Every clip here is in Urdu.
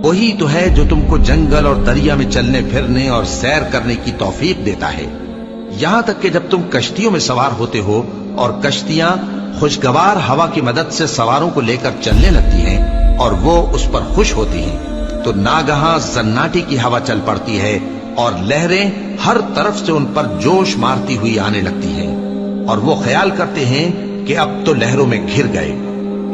وہی تو ہے جو تم کو جنگل اور دریا میں چلنے پھرنے اور سیر کرنے کی توفیق دیتا ہے، یہاں تک کہ جب تم کشتیوں میں سوار ہوتے ہو اور کشتیاں خوشگوار ہوا کی مدد سے سواروں کو لے کر چلنے لگتی ہیں اور وہ اس پر خوش ہوتی ہیں، تو ناگہاں زناٹی کی ہوا چل پڑتی ہے اور لہریں ہر طرف سے ان پر جوش مارتی ہوئی آنے لگتی ہیں، اور وہ خیال کرتے ہیں کہ اب تو لہروں میں گھر گئے۔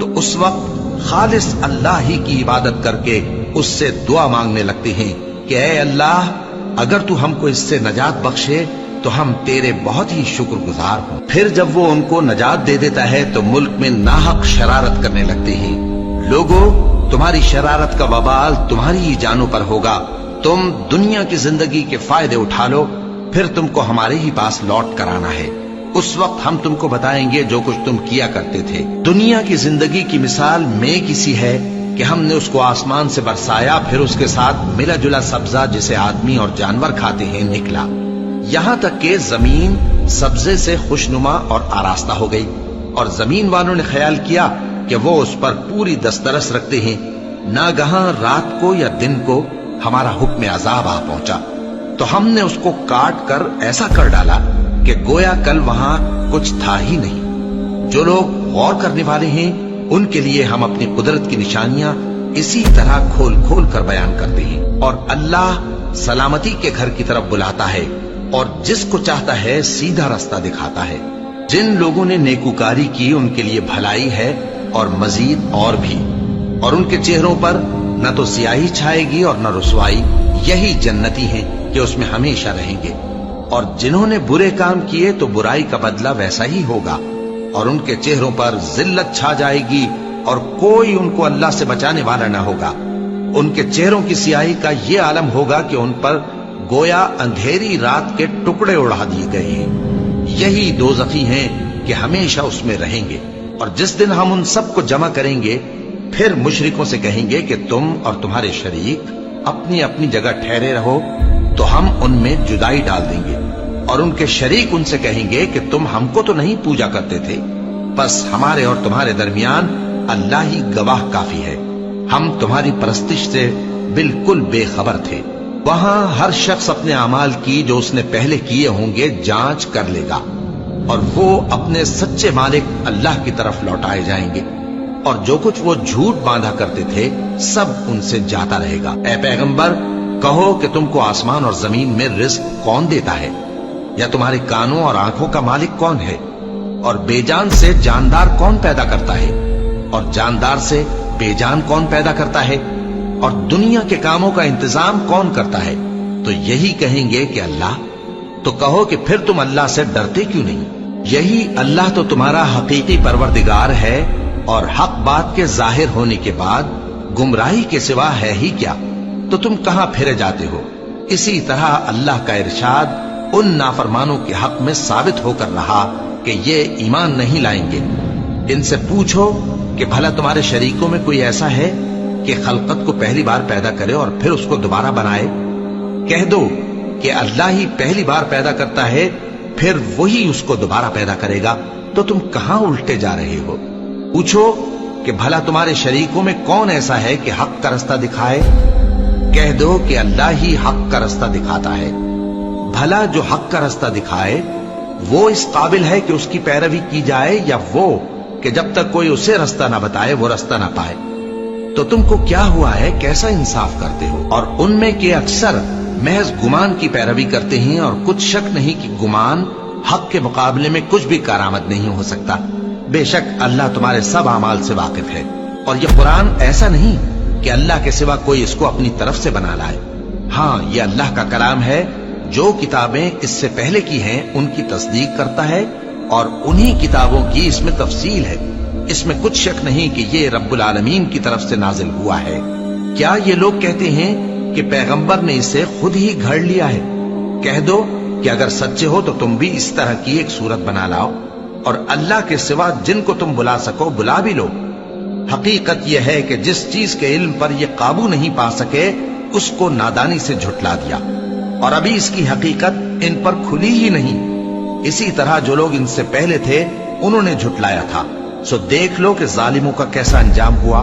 تو اس وقت خالص اللہ ہی کی عبادت کر کے اس سے دعا مانگنے لگتے ہیں کہ اے اللہ، اگر تو ہم کو اس سے نجات بخشے تو ہم تیرے بہت ہی شکر گزار ہوں۔ پھر جب وہ ان کو نجات دے دیتا ہے تو ملک میں ناحق شرارت کرنے لگتے ہیں۔ لوگوں، تمہاری شرارت کا وبال تمہاری ہی جانوں پر ہوگا، تم دنیا کی زندگی کے فائدے اٹھا لو، پھر تم کو ہمارے ہی پاس لوٹ کر آنا ہے، اس وقت ہم تم کو بتائیں گے جو کچھ تم کیا کرتے تھے۔ دنیا کی زندگی کی مثال میں کسی ہے کہ ہم نے اس کو آسمان سے برسایا، پھر اس کے ساتھ ملا جلا سبزہ جسے آدمی اور جانور کھاتے ہیں نکلا، یہاں تک کہ زمین سبزے سے خوشنما اور آراستہ ہو گئی، اور زمین والوں نے خیال کیا کہ وہ اس پر پوری دسترس رکھتے ہیں۔ ناگہاں رات کو یا دن کو ہمارا حکم عذاب آ پہنچا تو ہم نے اس کو کاٹ کر ایسا کر ڈالا کہ گویا کل وہاں کچھ تھا ہی نہیں۔ جو لوگ غور کرنے والے ہیں ان کے لیے ہم اپنی قدرت کی نشانیاں اسی طرح کھول کھول کر بیان کرتے ہیں، اور اللہ سلامتی کے گھر کی طرف بلاتا ہے اور جس کو چاہتا ہے سیدھا رستہ دکھاتا ہے۔ جن لوگوں نے نیکوکاری کی ان کے لیے بھلائی ہے اور مزید اور بھی، اور ان کے چہروں پر نہ تو سیاہی چھائے گی اور نہ رسوائی، یہی جنتی ہیں کہ اس میں ہمیشہ رہیں گے۔ اور جنہوں نے برے کام کیے تو برائی کا بدلہ ویسا ہی ہوگا، اور ان کے چہروں پر ذلت چھا جائے گی اور کوئی ان کو اللہ سے بچانے والا نہ ہوگا۔ ان کے چہروں کی سیاہی کا یہ عالم ہوگا کہ ان پر گویا اندھیری رات کے ٹکڑے اڑا دیے گئے ہیں۔ یہی دوزخی ہیں کہ ہمیشہ اس میں رہیں گے۔ اور جس دن ہم ان سب کو جمع کریں گے پھر مشرکوں سے کہیں گے کہ تم اور تمہارے شریک اپنی اپنی جگہ ٹھہرے رہو، تو ہم ان میں جدائی ڈال دیں گے، اور ان کے شریک ان سے کہیں گے کہ تم ہم کو تو نہیں پوجا کرتے تھے، بس ہمارے اور تمہارے درمیان اللہ ہی گواہ کافی ہے، ہم تمہاری پرستش سے بالکل بے خبر تھے۔ وہاں ہر شخص اپنے اعمال کی جو اس نے پہلے کیے ہوں گے جانچ کر لے گا، اور وہ اپنے سچے مالک اللہ کی طرف لوٹائے جائیں گے، اور جو کچھ وہ جھوٹ باندھا کرتے تھے سب ان سے جاتا رہے گا۔ اے پیغمبر، کہو کہ تم کو آسمان اور زمین میں رزق کون دیتا ہے، یا تمہارے کانوں اور آنکھوں کا مالک کون ہے، اور بے جان سے جاندار کون پیدا کرتا ہے، اور جاندار سے بے جان کون پیدا کرتا ہے، اور دنیا کے کاموں کا انتظام کون کرتا ہے؟ تو یہی کہیں گے کہ اللہ۔ تو کہو کہ پھر تم اللہ سے ڈرتے کیوں نہیں؟ یہی اللہ تو تمہارا حقیقی پروردگار ہے، اور حق بات کے ظاہر ہونے کے بعد گمراہی کے سوا ہے ہی کیا؟ تو تم کہاں پھرے جاتے ہو؟ اسی طرح اللہ کا ارشاد ان نافرمانوں کے حق میں ثابت ہو کر رہا کہ یہ ایمان نہیں لائیں گے۔ ان سے پوچھو کہ بھلا تمہارے شریکوں میں کوئی ایسا ہے کہ خلقت کو پہلی بار پیدا کرے اور پھر اس کو دوبارہ بنائے؟ کہہ دو کہ اللہ ہی پہلی بار پیدا کرتا ہے، پھر وہی اس کو دوبارہ پیدا کرے گا، تو تم کہاں الٹے جا رہے ہو؟ پوچھو کہ بھلا تمہارے شریکوں میں کون ایسا ہے کہ حق کا رستہ دکھائے؟ کہہ دو کہ اللہ ہی حق کا رستہ دکھاتا ہے۔ بھلا جو حق کا رستہ دکھائے وہ اس قابل ہے کہ اس کی پیروی کی جائے، یا وہ کہ جب تک کوئی اسے رستہ نہ بتائے وہ رستہ نہ پائے؟ تو تم کو کیا ہوا ہے، کیسا انصاف کرتے ہو؟ اور ان میں کے اکثر محض گمان کی پیروی کرتے ہیں، اور کچھ شک نہیں کہ گمان حق کے مقابلے میں کچھ بھی کارآمد نہیں ہو سکتا۔ بے شک اللہ تمہارے سب اعمال سے واقف ہے، اور یہ قرآن ایسا نہیں کہ اللہ کے سوا کوئی اس کو اپنی طرف سے بنا لائے۔ ہاں، یہ اللہ کا کلام ہے، جو کتابیں اس سے پہلے کی ہیں ان کی تصدیق کرتا ہے، اور انہی کتابوں کی اس میں تفصیل ہے۔ اس میں کچھ شک نہیں کہ یہ رب العالمین کی طرف سے نازل ہوا ہے۔ کیا یہ لوگ کہتے ہیں کہ پیغمبر نے اسے خود ہی گھڑ لیا ہے؟ کہہ دو کہ اگر سچے ہو تو تم بھی اس طرح کی ایک صورت بنا لاؤ، اور اللہ کے سوا جن کو تم بلا سکو بلا بھی لو۔ حقیقت یہ ہے کہ جس چیز کے علم پر یہ قابو نہیں پا سکے اس کو نادانی سے جھٹلا دیا، اور ابھی اس کی حقیقت ان پر کھلی ہی نہیں۔ اسی طرح جو لوگ ان سے پہلے تھے انہوں نے جھٹلایا تھا، سو دیکھ لو کہ ظالموں کا کیسا انجام ہوا۔